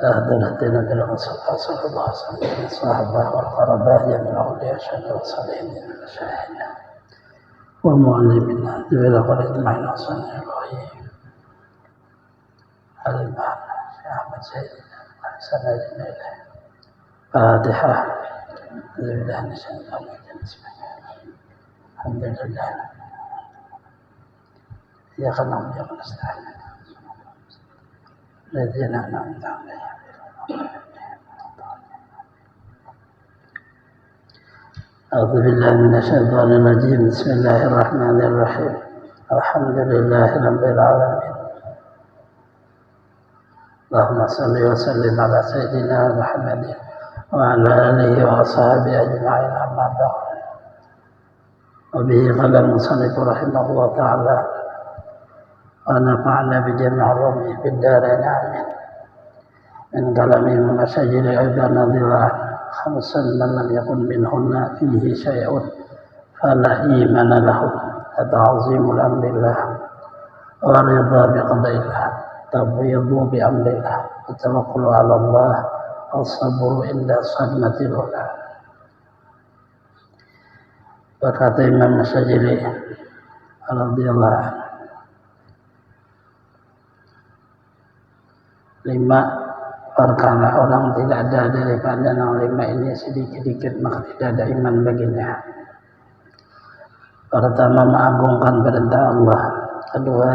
أهدنا بالمصطفى صلى الله عليه وسلم الصحابة والقرباء جميع الأولياء الشهداء والصالحين المشاهدين والمعلمين ذوي الأخوة أجمعين وصلى الرحيم على المعنى في أحمد سيدنا وحسن أجمعين فاتحة ذوي الله نشهد بسم الله الحمد لله إياك نعبد وإياك نستعين الذين أنعمت عليهم أعوذ بالله من الشيطان الرجيم بسم الله الرحمن الرحيم الحمد لله رب العالمين اللهم صل وسلم على سيدنا محمد وعلى آله وأصحابه أجمعين أما بعد وبه قال المصنف رحمه الله تعالى ونفعنا بجميع الرمي في الدارين آمين من كلامه ومشاجر أيضا نظيرا خمسا من لم يكن منهن فيه شيء فلا إيمان له تعظيم الأمر الله والرضا بقضاء الله تبيض بأمر الله والتوكل على الله والصبر عند صدمة الأولى. Berkata Imam Syajili radhiyallahu anhu, 5 perkara orang tidak ada daripada yang 5 ini sedikit-sedikit maka tidak ada iman baginya. Pertama, mengagungkan perintah Allah. Kedua,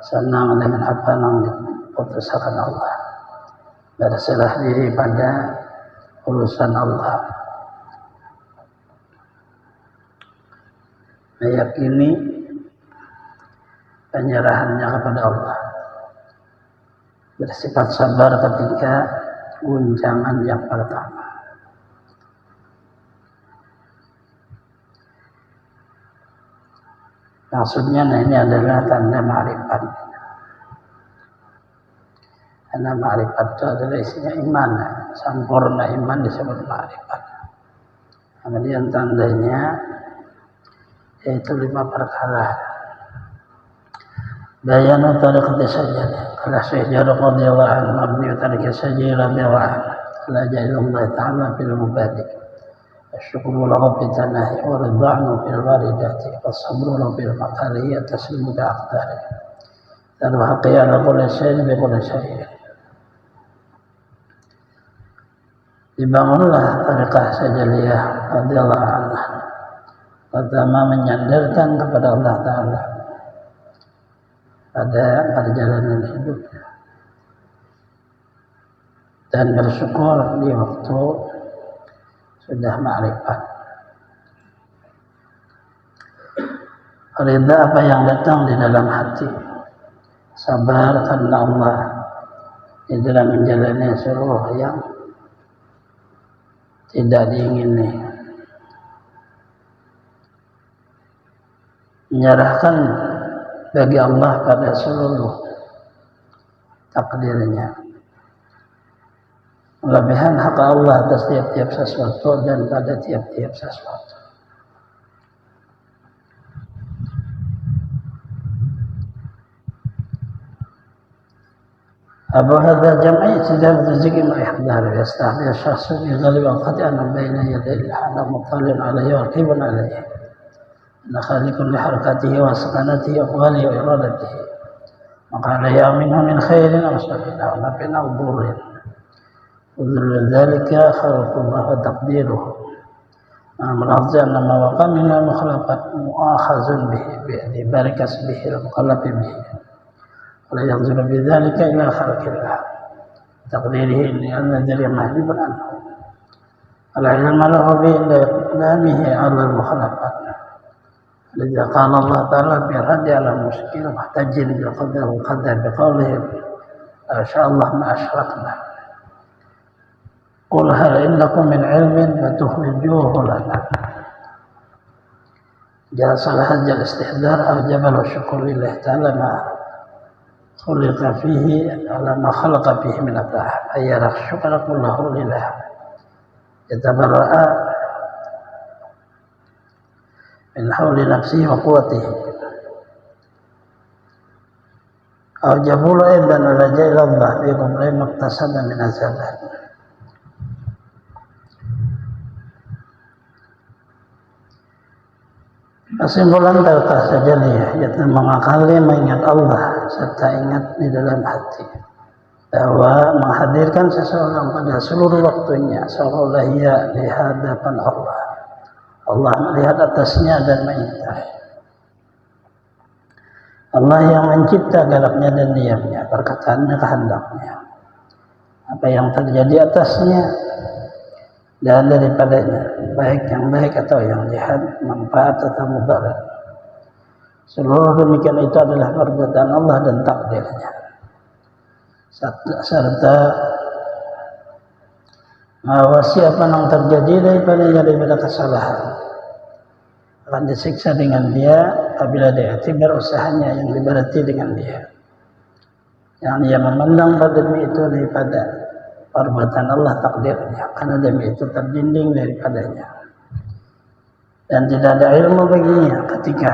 senang dengan apa yang diputuskan Allah, berserah diri pada urusan Allah, meyakini penyerahannya kepada Allah, bersifat sabar ketika guncangan yang pertama. Maksudnya ini adalah tanda ma'rifat. Karena ma'rifat itu adalah isinya iman. Sempurna iman disebut ma'rifat. Kemudian tandanya yaitu 5 perkara. Bayanu tariqati sajdah. Kala Syekh Jarrah radhiyallahu anhu mabni tariqati sajdah radhiyallahu anhu. La ja'alullah ta'ala fil mubadi'. Asyukru lahu fi tanahi wa ridha'nu fil waridati wa sabru lahu fil maqaliyah taslimu bi aqdari. Dan haqiya ala kulli syai'in bi kulli syai'in. Dibangunlah tariqah Sajaliyah radhiyallahu anha. Pertama, menyandarkan kepada Allah Ta'ala pada perjalanan hidup dan bersyukur di waktu sudah ma'rifat. Ridha apa yang datang di dalam hati, sabar karena Allah di dalam menjalani seluruh yang tidak diingini, menyerahkan bagi Allah pada seluruh takdirnya, melebihan hak Allah atas tiap-tiap sesuatu dan pada tiap-tiap sesuatu. Abu hadza jam'i tidak berzikir ihdar yastahdi syakhs bi ghalib qad ana baina yaday al-hana mutalin alayhi wa raqibun alayhi ana khaliqun li harakatihi wa sakanatihi wa aqwalihi wa iradatihi maka la ya'minhu min khairin aw sharrin aw naf'in aw dhurrin وذل ذلك خلق الله وتقديره ملاحظ أن ما وقع من المخلوقات مؤاخذ به باعتبار كسبه المكلف به ولا ينظر بذلك إلى خلق الله تقديره لأن ذلك محجوب عنه العلم له به إلا إقدامه على المخلوقات لذا قال الله تعالى بالرد على المشركين محتجين بالقدر والقدر بقوله ما شاء الله ما أشركنا قل هل عندكم من علم فتخرجوه لنا. جاء صلاح الاستحضار أوجب الشكر لله تعالى ما خلق فيه على ما خلق فيه من الطاعة أي يرى الشكر كله لله يتبرأ من حول نفسه وقوته أو جبول أيضا ولجأ إلى الله بقبل ما اقتصد من الزلال. Kesimpulan talqah sajaliyah yaitu mengakali mengingat Allah serta ingat di dalam hati bahwa menghadirkan seseorang pada seluruh waktunya seolah ia di hadapan Allah. Allah melihat atasnya dan mengintai. Allah yang mencipta galaknya dan diamnya, perkataannya, kehendaknya. Apa yang terjadi atasnya dan daripadanya, baik yang baik atau yang jahat, manfaat atau mudarat. Seluruh demikian itu adalah perbuatan Allah dan takdirnya. Serta mengawasi apa yang terjadi daripada kesalahan akan disiksa dengan dia apabila dia iktibar usahanya yang diberati dengan dia. Yang dia memandang pada demi itu daripada perbuatan Allah takdirnya, karena demi itu terdinding daripadanya. Dan tidak ada ilmu baginya ketika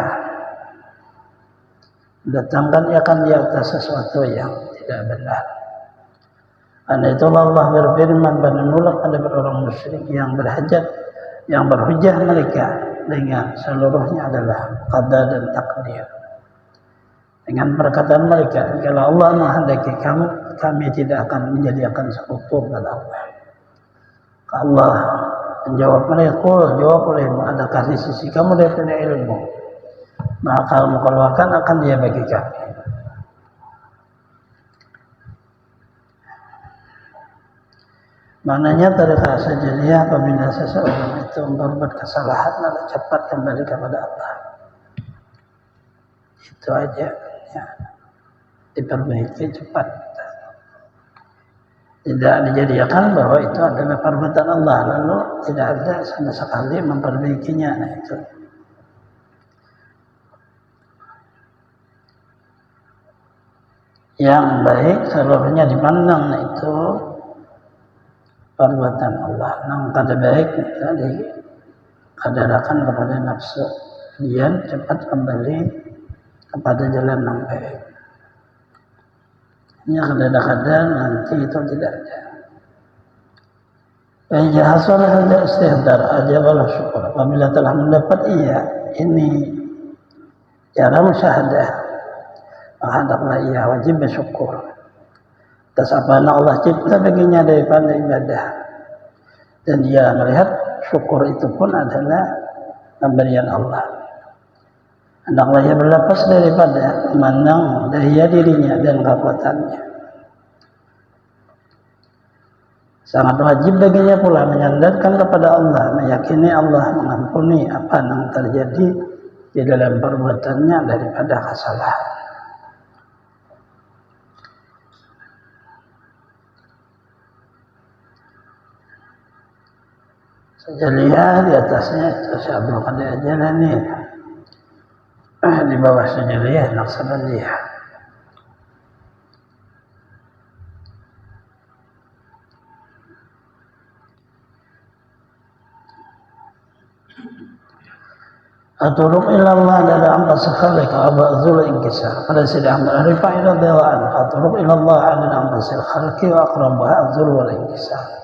datangkan ia akan di atas sesuatu yang tidak benar. Karena itulah Allah berfirman pada menolak pada orang musyrik yang berhajat, yang berhujah mereka dengan seluruhnya adalah qada dan takdir. Dengan perkataan mereka, kalau Allah menghendaki kamu, kami tidak akan menjadikan sekutu pada Allah. Allah menjawab mereka, jawab olehmu, adakah di sisi kamu daripada ilmu? Maka kamu keluarkan akan dia bagi kami. Maknanya tariqah sajaliyah apabila seseorang itu berbuat kesalahan lalu cepat kembali kepada Allah. Itu aja ya. Diperbaiki cepat. Tidak dijadikan bahwa itu adalah perbuatan Allah lalu tidak ada sama sekali memperbaikinya. Nah, itu. Yang baik seluruhnya dipandang itu perbuatan Allah. Yang kada baik itu dikadarakan kepada nafsu. Dia cepat kembali kepada jalan yang baik. Ini kadang-kadang nanti itu tidak ada. Jika hasil saja istihdar aja walau syukur. Apabila telah mendapat ini cara musyahadah, maka hendaklah ia wajib bersyukur atas apa yang Allah cipta baginya daripada ibadah. Dan dia melihat syukur itu pun adalah pemberian Allah. Hendaklah ia berlepas daripada memandang daya dirinya dan kekuatannya. Sangat wajib baginya pula menyandarkan kepada Allah, meyakini Allah mengampuni apa yang terjadi di dalam perbuatannya daripada kesalahan. Sajaliyah di atasnya itu Syabul Qadir Jalani, di bawah sajaliyah Naqsabandiyah. Aturuq ilallah dari amta sekhalik Aba Zul Inkisar. Pada Sidi Ahmad Rifai radhiyallahu anhu, aturuq ilallah dari amta sekhalik wa akrabaha Zul wal Inkisar.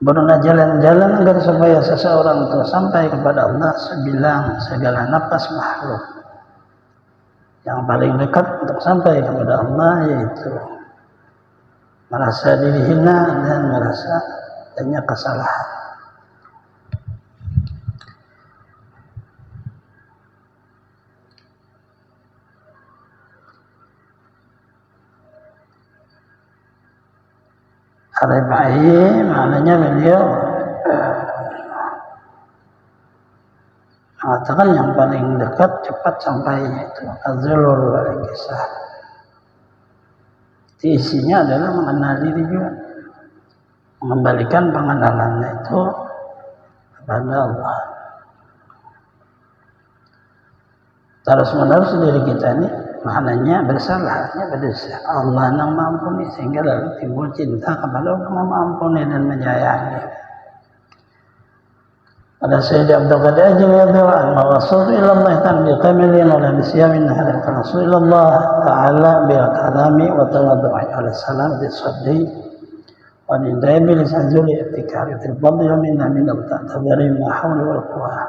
Berulang jalan-jalan agar supaya seseorang itu sampai kepada Allah sebilang segala nafas makhluk. Yang paling dekat untuk sampai kepada Allah yaitu merasa diri hina dan merasa adanya kesalahan. Ar-Rifai maknanya beliau mengatakan yang paling dekat cepat sampainya itu Az-Zulul Kisah. Isinya adalah mengenal diri juga, mengembalikan pengenalannya itu kepada Allah. Terus-menerus diri kita ini maknanya bersalahnya berdosa. Allah yang mengampuni sehingga lalu timbul cinta kepada Allah yang mengampuni dan menyayangi. Ada Sayyid Abdul Qadir radhiyallahu anhu, "Rasul ilallah tan bi kamilin wa bi siyamin hadal Rasulullah ta'ala bil kalami wa tawaddu'i ala salam bi sadri wa nindai bil sanjuli iktikari fil fadli wa minna min al-ta'tabiri ma hawli wal quwwah."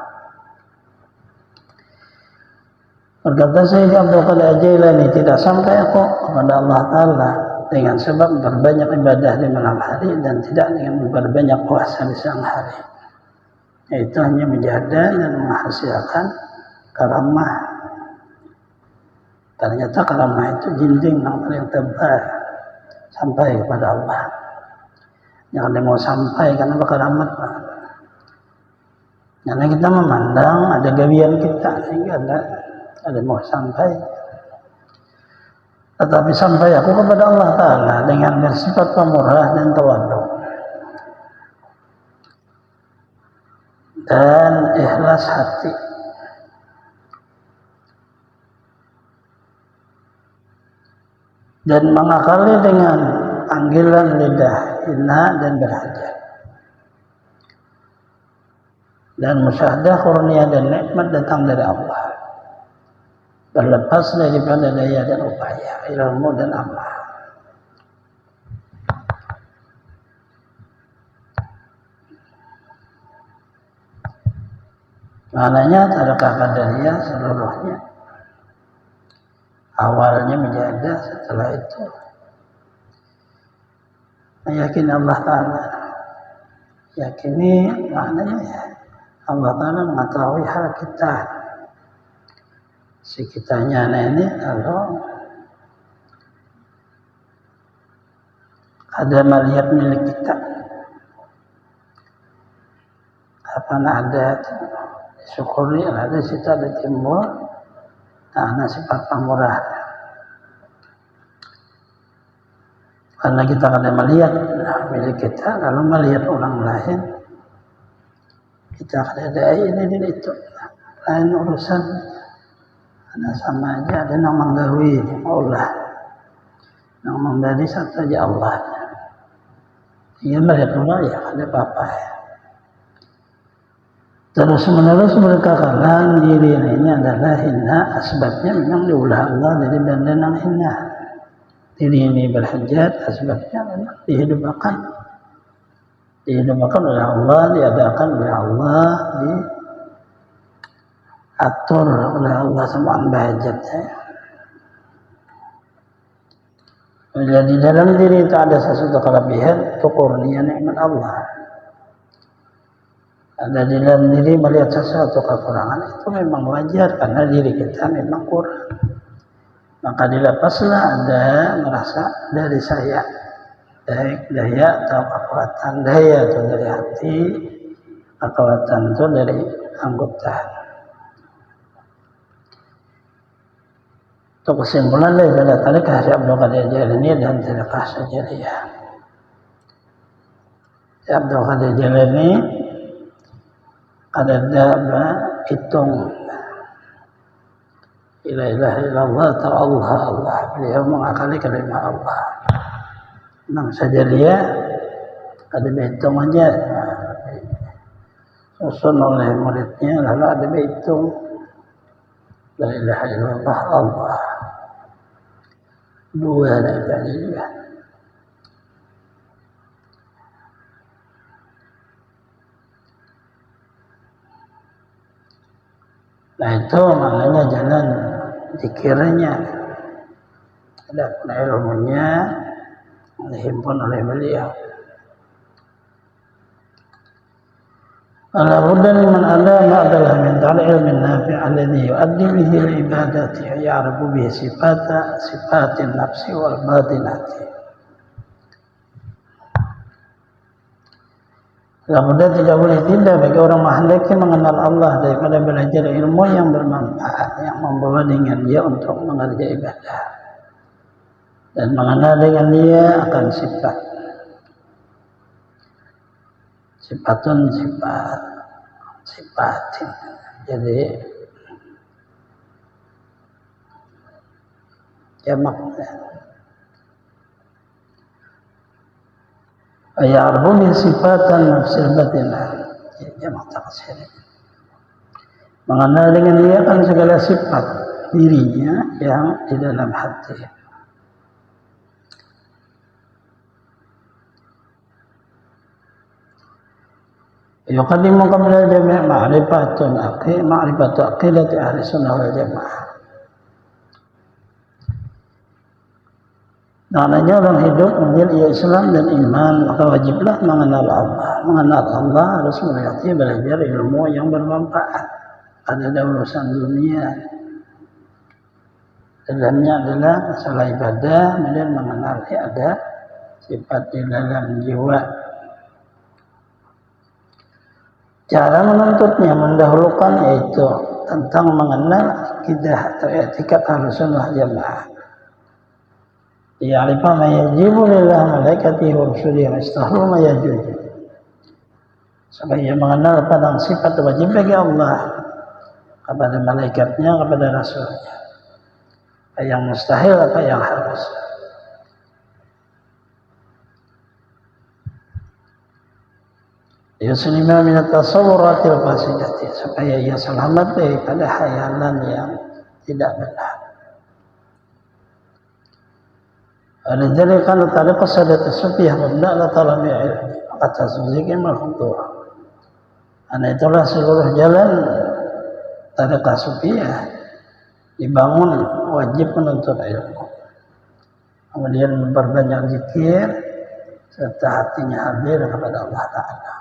Berkata Sayyid Abdul Qadir Jailani, tidak sampai aku kepada Allah Ta'ala dengan sebab berbanyak ibadah di malam hari dan tidak dengan berbanyak puasa di siang hari, yaitu hanya menjaga dan menghasilkan karamah. Ternyata karamah itu jinjing yang paling tebal sampai kepada Allah. Yang dia mau sampai karena karamat, karena kita memandang ada gawian kita sehingga ada mau sampai. Tetapi sampai aku kepada Allah Ta'ala dengan bersifat pemurah dan tawadhu dan ikhlas hati, dan mengakali dengan panggilan lidah hina dan berhajat, dan musyahadah kurnia dan nikmat datang dari Allah, berlepas daripada daya dan upaya, ilmu dan amal. Maknanya tadakah qadariyah seluruhnya awalnya menjaga, setelah itu meyakini Allah Ta'ala. Yakini maknanya ya, Allah Ta'ala mengetahui hal kita. Si kitanya ini kalau ada melihat milik kita, apa ada syukuri, ada situ ada timbul, nah sifat pemurah. Karena kita kada melihat milik kita, kalau melihat orang lain, kita kada ada ini dan itu, lain urusan. Karena sama aja, ada yang menggawi Allah, yang memberi satu aja Allah. Dia melihat Allah ya ada apa-apa ya. Terus menerus mereka katakan diri ini adalah hina, asbabnya memang diulah Allah dari benda yang hina. Diri ini berhajat, asbabnya memang dihidupkan oleh Allah, diadakan oleh Allah, diatur oleh Allah semua hajatnya. Jadi dalam diri itu ada sesuatu kelebihan, itu kurnia nikmat Allah. Ada di dalam diri melihat sesuatu kekurangan, itu memang wajar karena diri kita memang kurang. Maka dilepaslah ada merasa dari saya, baik daya atau kekuatan, daya itu dari hati, kekuatan itu dari anggota. Itu kesimpulan daripada tarikah Syekh Abdul Qadir Jailani dan tarikah Sajariyah. Syekh Abdul Qadir Jailani ada hitung la ilaha illallah ta'ala Allah, beliau mengakali kalimat Allah. Memang saja dia ada hitung aja, susun oleh muridnya, lalu ada hitung la ilaha illallah Allah, dua la ilaha illallah. Nah itu maknanya jalan dikiranya ada ilmunya dihimpun oleh beliau. Ala budda liman alama adalah min ta'ala ilmin nafi' alladhi yu'addi bihi al-ibadati ya'rifu bihi sifatin nafsi wal batinati. Kemudian tidak boleh tidak bagi orang mahendaki mengenal Allah daripada belajar ilmu yang bermanfaat, yang membawa dengan dia untuk mengerjakan ibadah dan mengenal dengan dia akan sifatin. Jadi jamaknya ya'rifu bi sifatan nafsil batinah, jamak taksir. Mengenal dengan dia kan segala sifat dirinya yang di dalam hati. Yuqaddimu qabla jami' ma'rifatu aqidati ahli sunnah wal jamaah. Maknanya orang hidup menjadi Islam dan iman, maka wajiblah mengenal Allah. Mengenal Allah harus mengerti belajar ilmu yang bermanfaat. Ada urusan dunia. Dalamnya adalah masalah ibadah, kemudian mengenal ada sifat di dalam jiwa. Cara menuntutnya mendahulukan yaitu tentang mengenal akidah atau etikat Ahlussunnah Jamaah. Ya'rifa ma yajibu lillah malaikatihi wa rusulihi wa istahlu ma yajuzu. Supaya mengenal tentang sifat wajib bagi Allah kepada malaikatnya, kepada rasulnya. Apa yang mustahil, apa yang harus. Yuslima min at-tasawwuratil fasidati, supaya ia selamat daripada khayalan yang tidak benar. Al-jari kana tariqas sadat as-sufiyah mabda' ala talabi ilmi kata suzik al-khutur. Karena itulah seluruh jalan tariqah sufiyah dibangun wajib menuntut ilmu. Kemudian memperbanyak zikir serta hatinya hadir kepada Allah Ta'ala.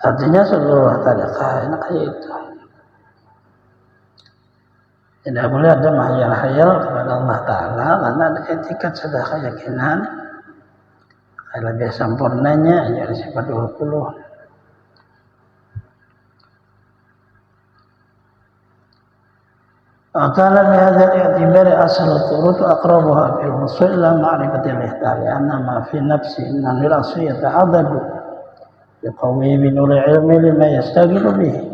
Artinya seluruh tariqah ini kayak itu. Tidak boleh ada mahayal-hayal kepada Allah Ta'ala karena ada etikat sudah keyakinan. Kalau lebih sempurnanya jadi sifat 20. Karena bihadzal i'tibar asal turut aqrabuha fil wusul ila ma'rifatil ihtar anna ma fi nafsi inna lil asli yata'adadu biqawi bi nuri ilmi lima yastagilu bihi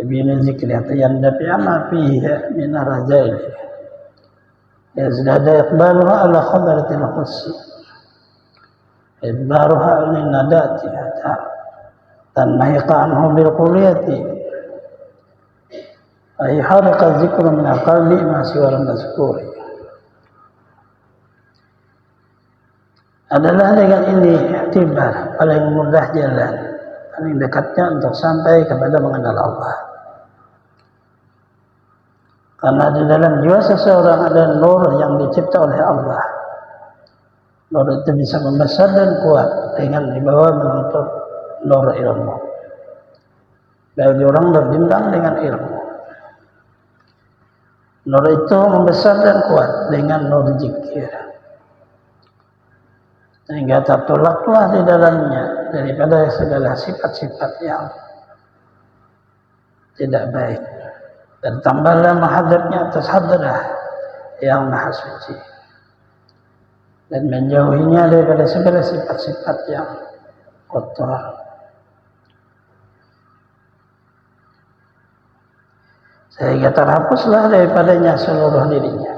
بين ذكر يندفع ما فيه من الرذائل يزداد إقبالها على خضرة القدس إدبارها للندات حتى تنمحق عنه بالقلية أي حرق الذكر من القلب ما سوى المذكور. Adalah dengan ini iktibar paling mudah jalan, paling dekatnya untuk sampai kepada mengenal Allah. Karena di dalam jiwa seseorang ada nur yang dicipta oleh Allah. Nur itu bisa membesar dan kuat dengan dibawa menuntut nur ilmu. Bagi orang berbimbang dengan ilmu. Nur itu membesar dan kuat dengan nur zikir. Sehingga tertolaklah di dalamnya daripada segala sifat-sifat yang tidak baik. Dan tambahlah menghadapnya atas hadrah yang maha suci. Dan menjauhinya daripada segala sifat-sifat yang kotor. Sehingga terhapuslah daripadanya seluruh dirinya.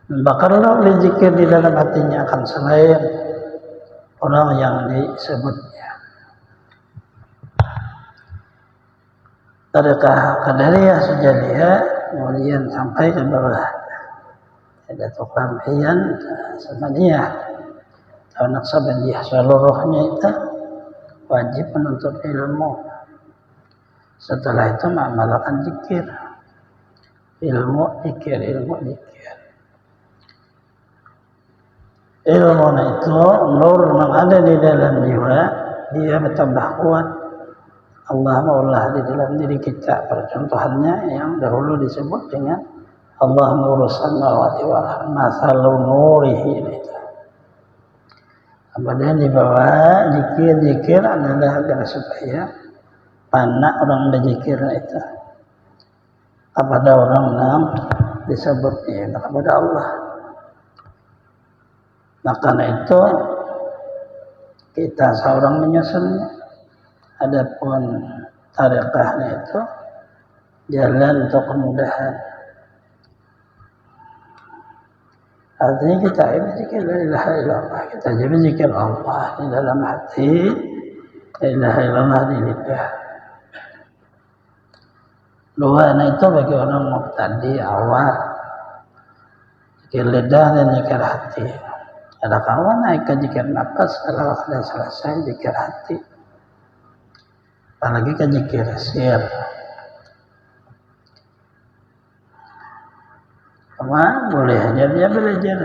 Membakarlah oleh zikir di dalam hatinya akan selain orang yang disebutnya. Tariqah Qadariyah Sujaliyah kemudian sampai ke bawah. Ada Tuqamhiyan Samaniyah atau Naqsabandiyah, seluruhnya itu wajib menuntut ilmu. Setelah itu mengamalkan zikir. Ilmu zikir, ilmu zikir. Ilmu itu nur yang ada di dalam jiwa, dia bertambah kuat. Allah maulah di dalam diri kita. Percontohannya yang dahulu disebut dengan Allah nurus samawati wal ardh masalu nurihi. Kemudian di bawah zikir adalah agar supaya panak orang berzikir itu kepada orang yang disebutnya kepada Allah. Maka itu kita seorang menyusunnya. Adapun tariqahnya itu jalan untuk kemudahan. Artinya kita ini zikir la ilaha illallah, kita jadi zikir Allah di dalam hati, la ilaha illallah di lidah. Luar itu bagi orang mubtadi awal, zikir lidah dan zikir hati. Ada kawan naik ke zikir nafas, kalau sudah selesai zikir hati, apalagi ke zikir sir. Cuma boleh aja dia belajar.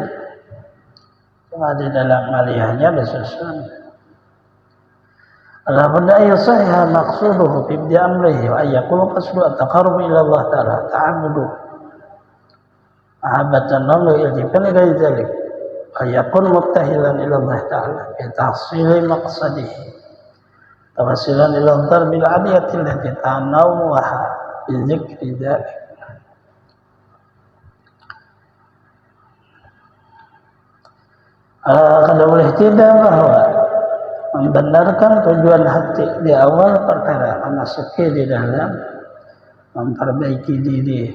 Cuma di dalam aliyahnya disusun. Alhamdulillah yasahha maqsuduhu fi ibdi amrihi wa ayyakulu qasdu at-taqarrub ila Allah ta'ala ta'abudu mahabbatan lahu iltifan ghayr dzalik wa yakun mubtahilan ila Allah ta'ala bi tahsili maqsadihi tawasilan ila darbil aliyati allati tanawwaha bi dzikri dzalik. Kalau boleh tidak bahwa membenarkan tujuan hati di awal perkara memasuki di dalam memperbaiki diri,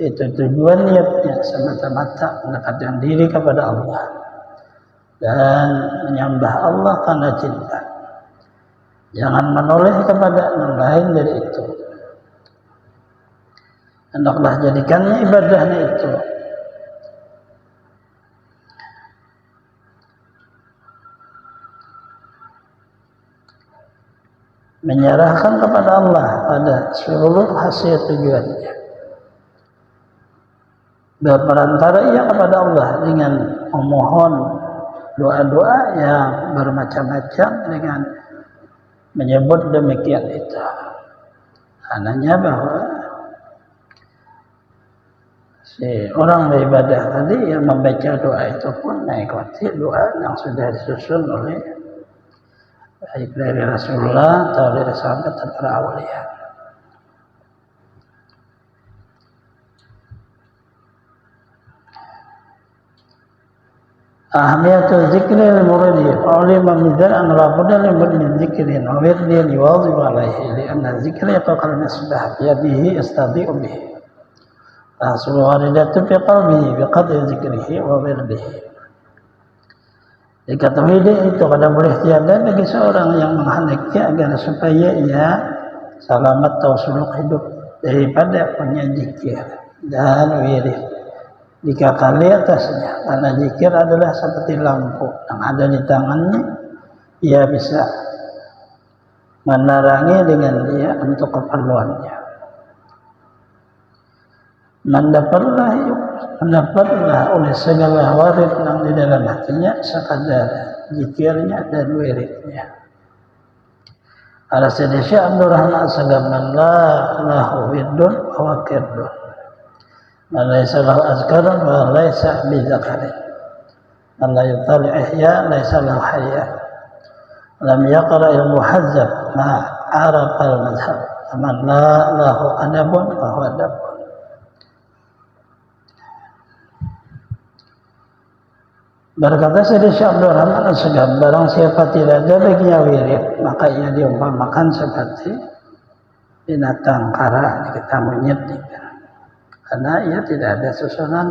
itu tujuan niatnya semata-mata mendekatkan diri kepada Allah dan menyembah Allah karena cinta. Jangan menoleh kepada yang lain dari itu. Hendaklah jadikannya ibadahnya itu menyerahkan kepada Allah pada seluruh hasil tujuannya. Berperantara ia kepada Allah dengan memohon doa-doa yang bermacam-macam dengan menyebut demikian itu. Ananya bahwa si orang beribadah tadi yang membaca doa itu pun mengikuti doa yang sudah disusun oleh baik dari Rasulullah atau dari sahabat dan para awliya. Ahmiyatul zikri al-muridi ulima min dzal an la budda min dzikrin wa wirdin yuwadhib alayhi li anna dzikra yaqal misbah bi yadihi yastadi'u bihi Rasulullah waridatu fi qalbihi bi qadri dzikrihi wa wirdihi. Jika tauhid itu kada boleh tiada bagi seorang yang menghendaki agar supaya ia selamat tausuluk hidup daripada punya zikir dan wirid dikakali atasnya, karena zikir adalah seperti lampu yang ada di tangannya, ia bisa menerangi dengan dia untuk keperluannya. Mendapatlah oleh segala warid yang di dalam hatinya sekadar zikirnya dan wiridnya. Ala Sayyidi Syekh Abdul Rahman Sagaman la lahu wirdun wa kirdun man laysa lahu azkarun wa laysa bizakarin man la yutali ihya laysa lahu hayya lam yaqra al-muhazzab ma arafa al-madhhab man la lahu adabun wa huwa adabun. Berkata Sayyidi Syekh Abdul Rahman As-Sagab, barang siapa tidak ada baginya wirid, maka ia diumpamakan seperti binatang kara, kita monyet, karena ia tidak ada susunan.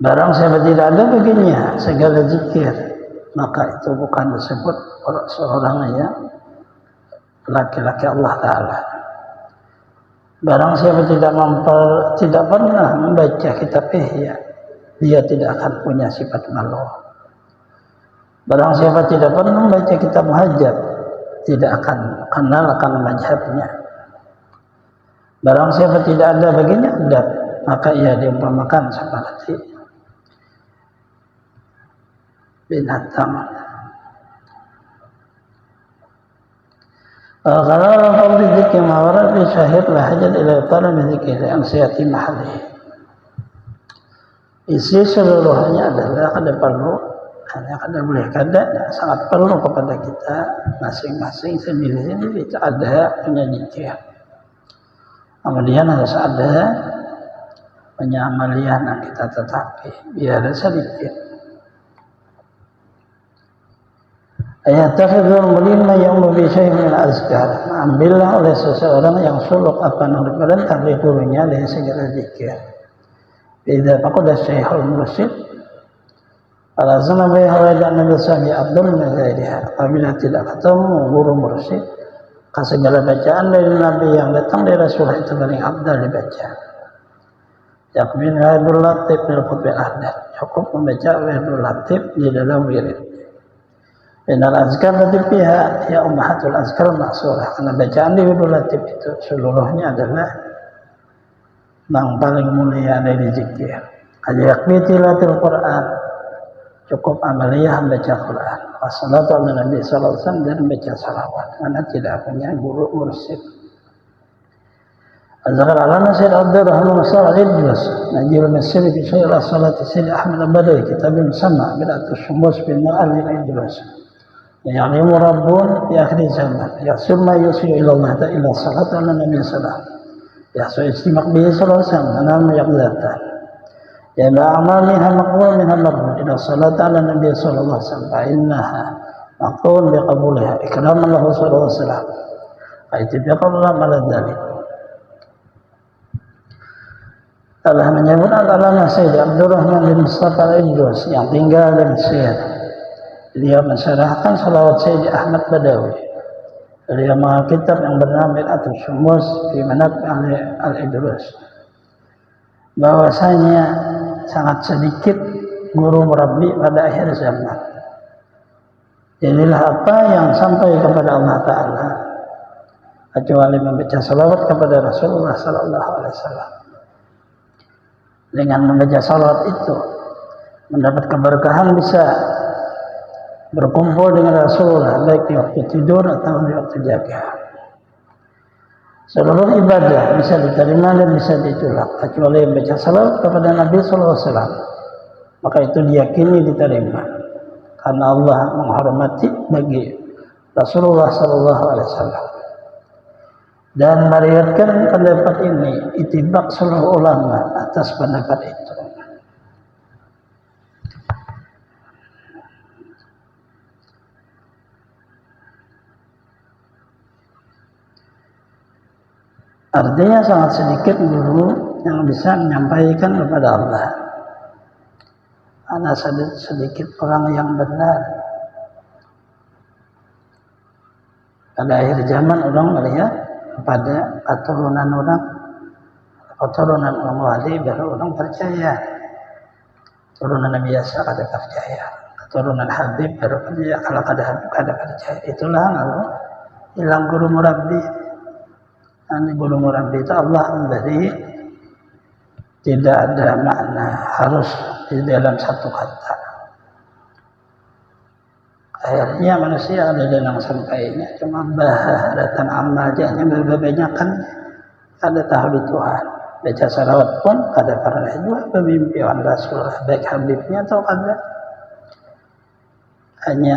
Barang siapa tidak ada baginya segala zikir, maka itu bukan disebut seorang yang laki-laki Allah Ta'ala. Barang siapa tidak pernah membaca kitab Ihya, dia tidak akan punya sifat malu. Barang siapa tidak pernah membaca kitab Muhadzab, tidak akan kenal akan mazhabnya. Barang siapa tidak ada baginya adab, maka ia diumpamakan seperti binatang. Kalau qaul dzikir mawarad fi syahid la hajat ila talab dzikir yang sayati mahalli. Isi seluruhnya adalah kada boleh sangat perlu kepada kita masing-masing sendiri-sendiri ada punya zikir. Kemudian harus ada punya amalian yang kita tetapi biar sedikit. Ayatakhidul mulima yang lebih syai'in min azkar. Ambillah oleh seseorang yang suluk apa yang diperintah oleh gurunya dari segala zikir. Idza faqada syaikhul mursyid ala zanabi hawaja nabi sami abdul min ghairiha. Apabila tidak ketemu guru mursyid, segala bacaan dari nabi yang datang dari Rasulullah itu paling afdal dibaca. Yakmin Wirdul Latif bil khutbah ahdath. Cukup membaca Wirdul Latif di dalam wirid. Innal azkar lati fiha ya ummahatul azkar ma'surah. Karena bacaan di Wirdul Latif itu seluruhnya adalah yang paling mulia dari zikir. Yakfi tilawatil Quran. Cukup amaliyah membaca Quran. Wassalatu ala Nabi sallallahu alaihi wasallam dan membaca salawat. Karena tidak punya guru mursyid. Azhar alana Sayyid Abdurrahman Salih Idrus Najil Masir fi Syekh As-Salat Sayyid Ahmad Al-Badri kitab sama Bid'atus Syumus bin Ma'al Idrus yani murabbun fi akhir zaman yasul ma yusiu ila Allah ta'ala salat ala Nabi sallallahu ya so istimaq bihi sallallahu alaihi wasallam nama yaqdatan ya ma'amal minha maqbul minha mardud ila salat ala Nabi sallallahu alaihi wasallam fa innaha maqbul bi qabuliha ikraman lahu sallallahu alaihi wasallam fa itibaqallahu ala dzalik. Telah menyebut alama Sayyid Abdurrahman bin Mustafa Al-Idrus yang tinggal di Mesir. Dia mensyarahkan salawat Sayyid Ahmad Badawi. Dia mengambil kitab yang bernama Bid'atus Syumus fi Manaqib Al-Idrus. Bahwasanya sangat sedikit guru murabbi pada akhir zaman. Inilah apa yang sampai kepada Allah Ta'ala kecuali membaca salawat kepada Rasulullah Sallallahu Alaihi Wasallam. Dengan membaca salawat itu mendapat keberkahan, bisa berkumpul dengan Rasulullah baik di waktu tidur atau di waktu jaga. Seluruh ibadah bisa diterima dan bisa ditolak kecuali membaca salawat kepada Nabi sallallahu alaihi wasallam. Maka itu diyakini diterima karena Allah menghormati bagi Rasulullah sallallahu alaihi wasallam. Dan meriwayatkan pendapat ini itibaq seluruh ulama atas pendapat itu. Artinya sangat sedikit guru yang bisa menyampaikan kepada Allah. Karena sedikit orang yang benar. Pada akhir zaman orang melihat pada keturunan orang wali baru orang percaya. Keturunan Nabi biasa kada percaya. Keturunan Habib baru percaya. Kalau kada Habib kada percaya. Itulah lalu hilang guru murabbi. Dan guru murabbi itu Allah memberi, tidak ada makna harus di dalam satu kata. Akhirnya manusia ada dalam sampainya cuma baharatan amal aja yang berbanyakan ada tahu di Tuhan. Baca salawat pun kada pernah juga pemimpian Rasulullah baik Habibnya atau kada. Hanya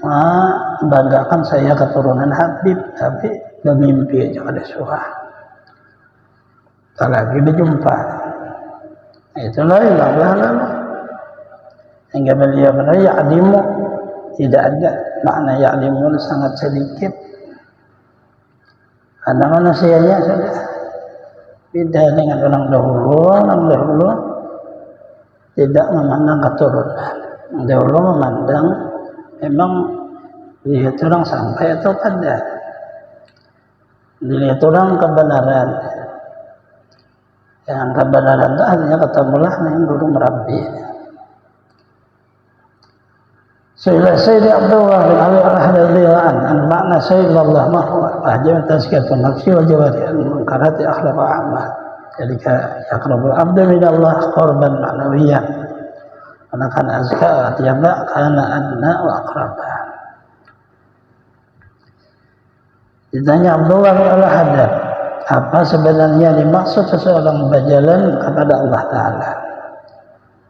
membanggakan saya keturunan Habib, tapi bermimpi aja kada suah. Tak lagi berjumpa. Itulah ilah. Hingga beliau benar ya adimu. Tidak ada makna ya'limun sangat sedikit. Karena manusianya sudah beda dengan orang dahulu. Orang dahulu tidak memandang keturunan. Orang dahulu memandang memang dilihat orang sampai atau kada. Dilihat orang kebenaran. Yang kebenaran itu hanya ketemulah dengan guru merabbi. Sayyid Abdullah bin Ali radhiyallahu anhu makna Sayyid Allah mahwa ahjam tazkiyatun nafsi wa jawari al-munkarati akhlaq wa amal. Jadi yaqrabul abdu min Allah qurban ma'nawiyyan. Karena kan azka atiyaba kana adna wa aqraba. Ditanya Abdullah bin Al-Haddad, apa sebenarnya dimaksud seseorang berjalan kepada Allah Ta'ala?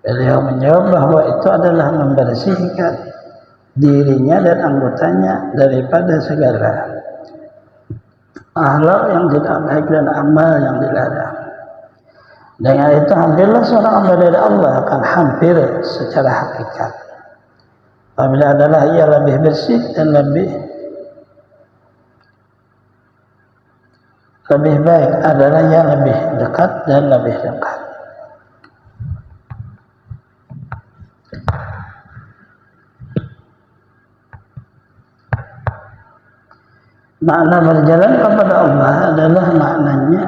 Beliau menjawab bahwa itu adalah membersihkan dirinya dan anggotanya daripada segala akhlak yang tidak baik dan amal yang dilarang. Dengan itu hampirlah seorang hamba dari Allah akan hampir secara hakikat. Apabila adalah ia lebih bersih dan lebih baik adalah yang lebih dekat dan lebih dekat. Makna berjalan kepada Allah adalah maknanya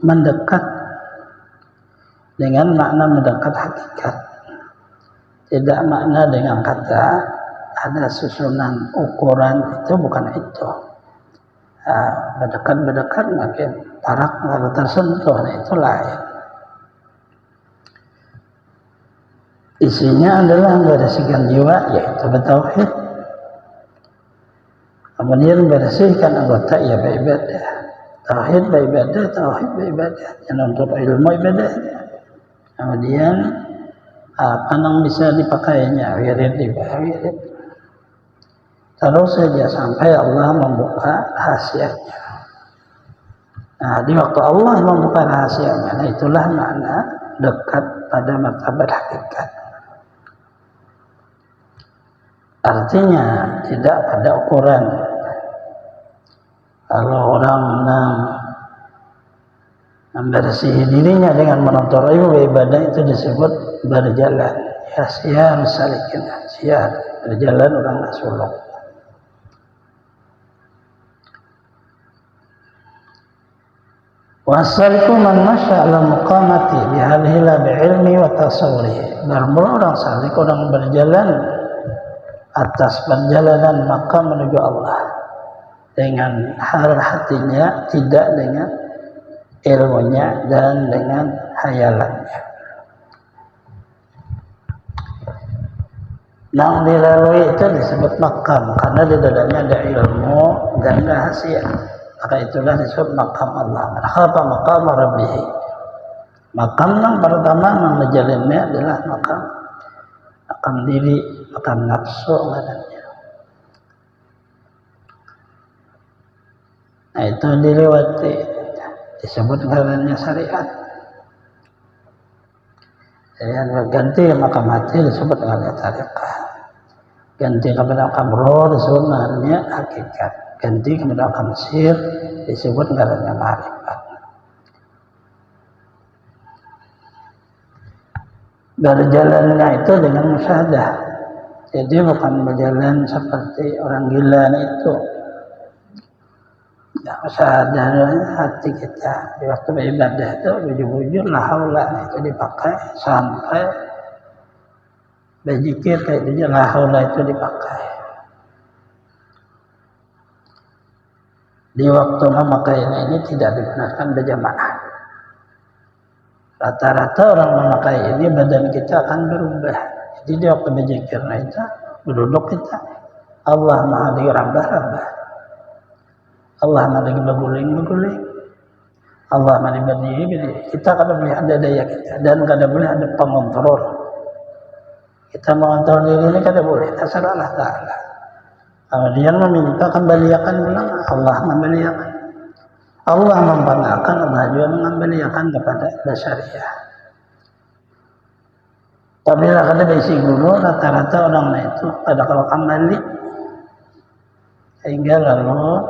mendekat dengan makna mendekat hakikat. Tidak makna dengan kata ada susunan ukuran, itu bukan itu. Berdekat makin tarak lalu tersentuh, itu lain. Isinya adalah membersihkan jiwa, yaitu bertauhid. Kemudian membersihkan anggota, ya beribadah. Tauhid beribadah, tauhid beribadah. Yang untuk ilmu ibadah. Kemudian apa yang bisa dipakainya, wirid. Terus saja sampai Allah membuka rahasianya. Nah, di waktu Allah membuka rahasianya, itulah makna dekat pada martabat hakikat. Artinya tidak pada ukuran. Kalau orang membersih dirinya dengan menuntut ilmu ibadah, itu disebut berjalan. Ya, siyar salikin, siyar berjalan orang suluk. Wasaliku man masya ala muqamati bihalihi la bi'ilmi wa tasawwurihi. Bermula orang salik, orang berjalan atas perjalanan maka menuju Allah dengan hal hatinya, tidak dengan ilmunya dan dengan hayalannya. Yang dilalui itu disebut makam karena di dalamnya ada ilmu dan rahasia. Maka itulah disebut makam Allah. Apa makam Rabbih? Makam yang pertama yang menjalinnya adalah makam diri, makam nafsu badannya. Nah, itu dilewati, disebut karenanya syariat. Yang berganti makam hati disebut dengan tariqah. Ganti kepada makam roh disebut namanya hakikat. Ganti kepada makam sir disebut namanya ma'rifat. Berjalannya itu dengan musyahadah. Jadi bukan berjalan seperti orang gila itu. Ya, musyahadah hati kita di waktu beribadah itu bujur-bujur la haula itu dipakai sampai berzikir kayak itu la haula itu dipakai. Di waktu memakainya ini tidak digunakan berjamaah. Rata-rata orang memakai ini badan kita akan berubah. Jadi di waktu berzikir itu berduduk kita Allah maha dirabah-rabah. Allah maha berguling-guling. Allah maha berdiri. Kita kada boleh ada daya kita dan kada boleh ada pengontrol. Kita mengontrol diri ini kada boleh. Terserah Allah Ta'ala. Kemudian meminta kembaliakan bilang Allah kembaliakan. Allah mempanahkan, Allah juga mengembalikan kepada basyariah. Apabila kada besi guru, rata-rata orang itu pada kalau kembali sehingga lalu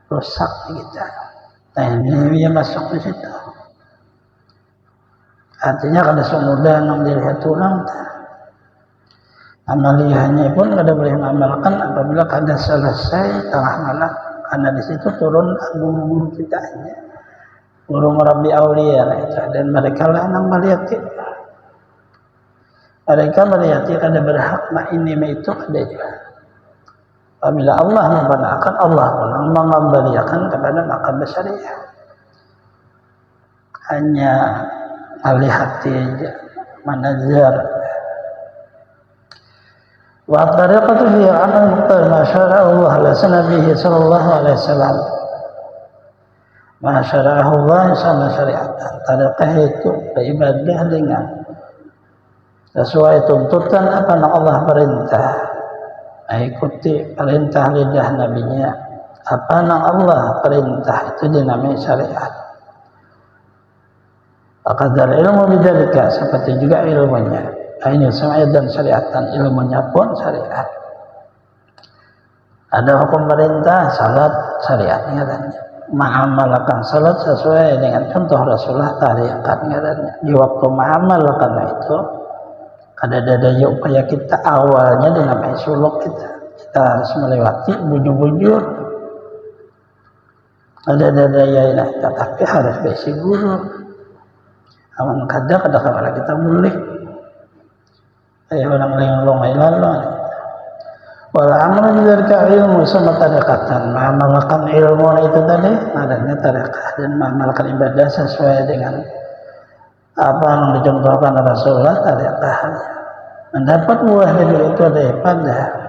rusak kita. Nah, ini dia masuk di situ. Artinya kada semudah yang dilihat orang. Amaliyahnya pun kada boleh mengamalkan apabila kada selesai tengah malam, karena di situ turun guru-guru kita, guru murabbi aulia itu, dan mereka lah yang melihati. Mereka melihati kada berhak ini itu kada juga. Apabila Allah membenarkan, Allah mengembalikan kepada makam basyariah. Hanya melihati manazar. Wa tariqatu fi amal muqtar ma syara'a Allah ala nabihi sallallahu alaihi wasallam. Ma syara'a Allah sama syariat. Tariqah itu beribadah dengan sesuai tuntutan apa yang Allah perintah. Ikuti perintah lidah nabinya. Apa yang Allah perintah itu dinamai syariat. Qadar ilmu bidzalika seperti juga ilmunya. ini syariat dan syariatan, ilmunya pun syariat. Ada hukum perintah salat syariatnya dan mengamalkan salat sesuai dengan contoh Rasulullah tariqatnya dan di waktu mengamalkan itu ada upaya kita awalnya dengan suluk kita harus melewati bujur-bujur ada daya tapi harus besi guru aman kadang kita boleh orang linglung ilallah wal amal dzalika ilmu sama tariqatan mengamalkan ilmu itu tadi adanya tariqah dan mengamalkan ibadah sesuai dengan apa yang dicontohkan Rasulullah tariqah mendapat buah dari itu ada pada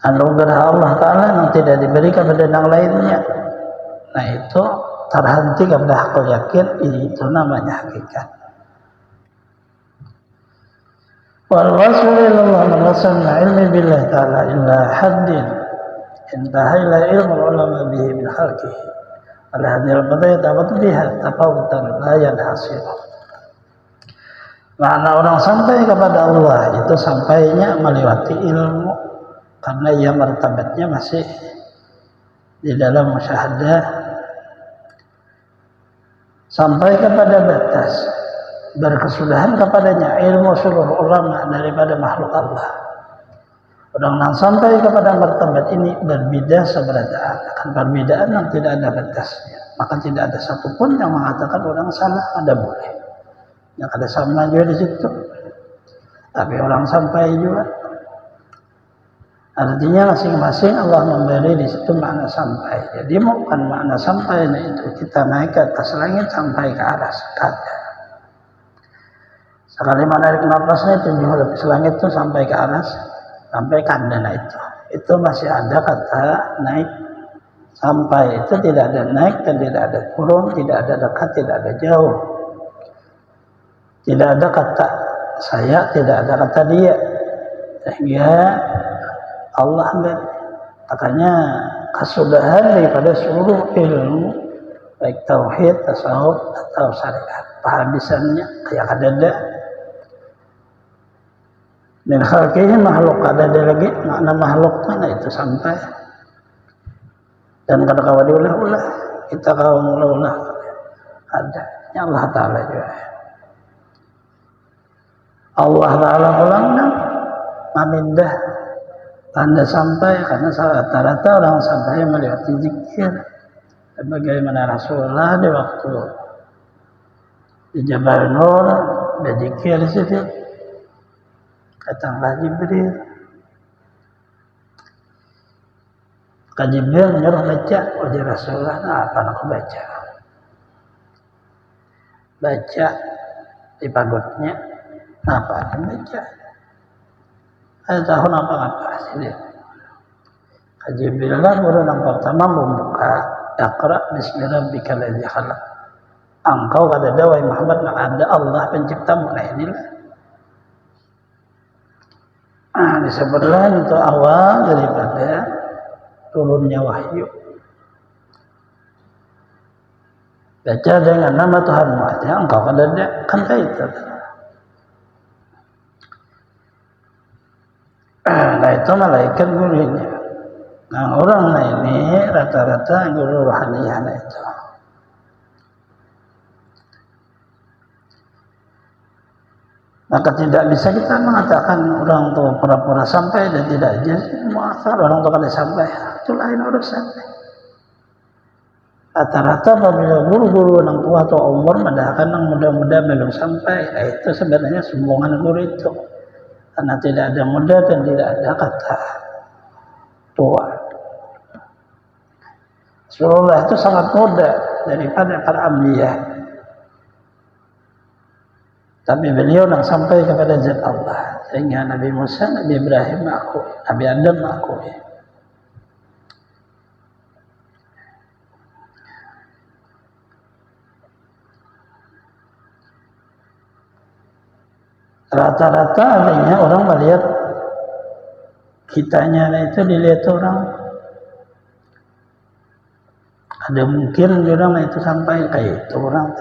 anugerah Allah Ta'ala yang tidak diberikan kepada yang lainnya. Nah itu terhenti kepada hakul yakin, itu namanya hakikat. Wal wasulillah menasanna ilmi billah ta'ala illa haddin intahayla ilmu ulama bihi min khalqihi ala hadil badai dapat biha tafawutan la yanhasir. Makna orang sampai kepada Allah itu sampainya melewati ilmu karena ia martabatnya masih di dalam musyahadah sampai kepada batas berkesudahan kepadanya ilmu seluruh ulama daripada makhluk Allah. Orang yang sampai kepada martabat ini berbeda seberadaan akan perbedaan yang tidak ada batasnya, maka tidak ada satupun yang mengatakan orang salah ada boleh yang ada sama juga di situ, tapi orang sampai juga. Artinya masing-masing Allah memberi di situ makna sampai. Jadi bukan makna sampai itu kita naik ke atas langit sampai ke aras kada. Sekali menarik napasnya 7 lapis langit itu sampai ke aras sampai kada itu. Itu masih ada kata naik sampai itu tidak ada naik dan tidak ada turun, tidak ada dekat, tidak ada jauh. Tidak ada kata saya, tidak ada kata dia. Sehingga Allah makanya kesudahan daripada seluruh ilmu baik tauhid, tasawuf atau syariat penghabisannya kayak ada dan khalqihi makhluk ada lagi makna makhluk mana itu sampai dan kadang-kadang diulah-ulah kita kaum ulah ada ya Allah Ta'ala juga Allah Ta'ala ulangnya mamindah tanda sampai karena rata-rata orang sampai melewati zikir bagaimana Rasulullah di waktu di Jabal Nur berzikir di situ datanglah Jibril Jibril menyuruh baca wajah Rasulullah apa nak baca di pagotnya apa yang baca saya tahu apa sini. Jibril baru yang pertama membuka Iqra bismi rabbikal ladzi khalaq. Engkau kata wahai Muhammad ada Allah penciptamu. Nah inilah. Disebutlah itu awal daripada turunnya wahyu. Baca dengan nama Tuhanmu aja engkau kan itu. Nah itu malaikat gurunya. Nah orang ini rata-rata guru rohaniyah itu. Maka tidak bisa kita mengatakan orang tua pura-pura sampai dan tidak jadi muasar orang tua kada sampai. Itu lain urusan. Rata-rata apabila guru-guru yang tua atau umur mendahkan yang muda-muda belum sampai. Nah itu sebenarnya sombongan guru itu. Karena tidak ada muda dan tidak ada kata tua. Rasulullah itu sangat muda daripada para anbiya. Tapi beliau yang sampai kepada zat Allah. Sehingga Nabi Musa, Nabi Ibrahim mengakui, Nabi Adam mengakui. Rata-rata artinya orang melihat kitanya itu dilihat orang. Ada mungkin orang itu sampai kayak itu orang.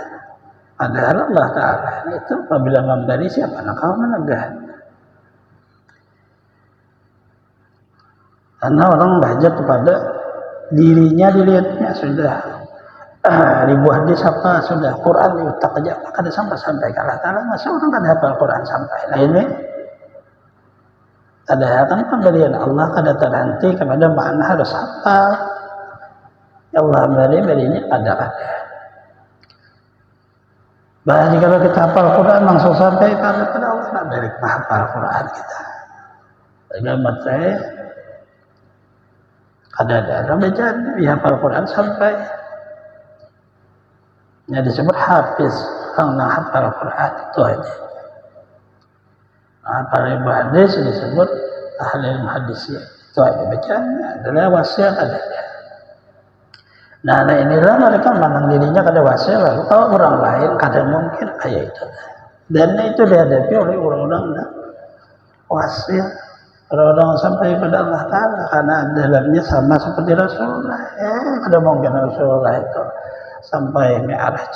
Padahal Allah Ta'ala itu apabila memberi siapa nak kau menegah. Karena orang belajar kepada dirinya, dilihatnya sudah ribu hadis apa sudah Quran di otak aja kada sampai kalau Ta'ala masa orang kada hafal Quran sampai. Nah ini ada kan pemberian Allah kada terhenti kepada makna harus hafal. Allah beri ini ada. Bahkan kalau kita hafal Quran langsung sampai pada Allah nak beri hafal Quran kita. Bagaimana saya ada baca hafal Quran sampai yang disebut hafiz orang hafal Quran itu aja. Hafal hadis disebut ahli hadis itu aja bacanya adalah wasiat ada. Nah inilah mereka memandang dirinya kada wasiat lalu orang lain kada mungkin kayak itu. Dan itu dihadapi oleh orang-orang wasiat. Orang-orang sampai pada Allah Ta'ala karena dalamnya sama seperti Rasulullah. Ada mungkin Rasulullah itu sampai Mi'raj.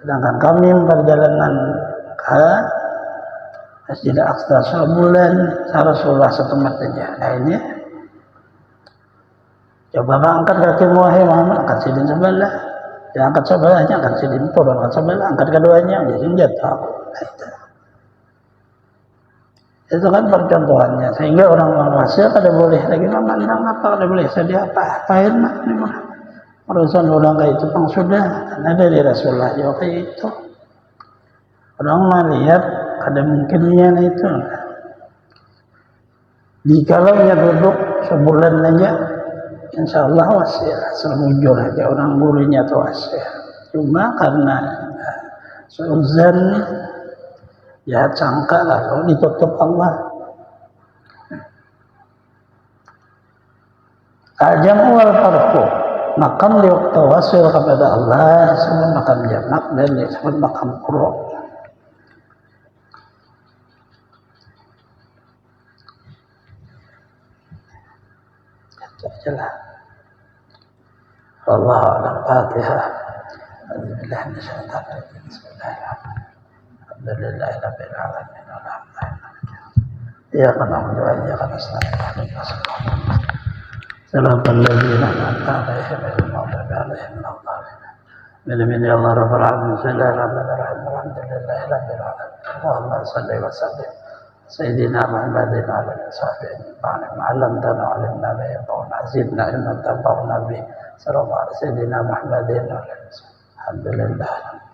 Sedangkan kami perjalanan ke Masjid Al-Aqsa sebulan, Rasulullah setempat saja. Nah ini coba angkat kaki wahai Muhammad, angkat sidin sebelah. Ya, angkat sebelahnya, angkat sidin turun, angkat sebelah, angkat keduanya, jadi jatuh. Nah, itu kan percontohannya sehingga orang wasiat kada boleh lagi memandang apa kada boleh sedih apa-apain mah urusan orang kayak itu pang sudah karena dari Rasulullah juga kayak itu orang melihat kada mungkinnya itu dikalaunya duduk sebulan aja insya Allah wasiat semujur aja orang gurunya tuh wasiat cuma karena seuzan ya sangka lalu ditutup Allah. Al-jam'u wal farqu. Makam di waktu wasil kepada Allah disebut makam jamak dan disebut makam qur'an. Jelas. Allah a'lam. Fatihah. Alhamdulillah Bismillahirrahmanirrahim. Alhamdulillah rabbil alamin ya kana wa ya kana salatul ladzina an'amta alaihim ghairil maghdubi alaihim waladdallin ya Allah rabbal alamin alhamdulillahi rabbil alamin Allahumma shalli wa sallim sayyidina Muhammadin wa ala alihi wa sahbihi ma'allamtana wa 'allimna ma yanfa'una zidna ilman tanfa'una bi sallallahu alaihi sayyidina Muhammadin wa ala alihi alhamdulillah.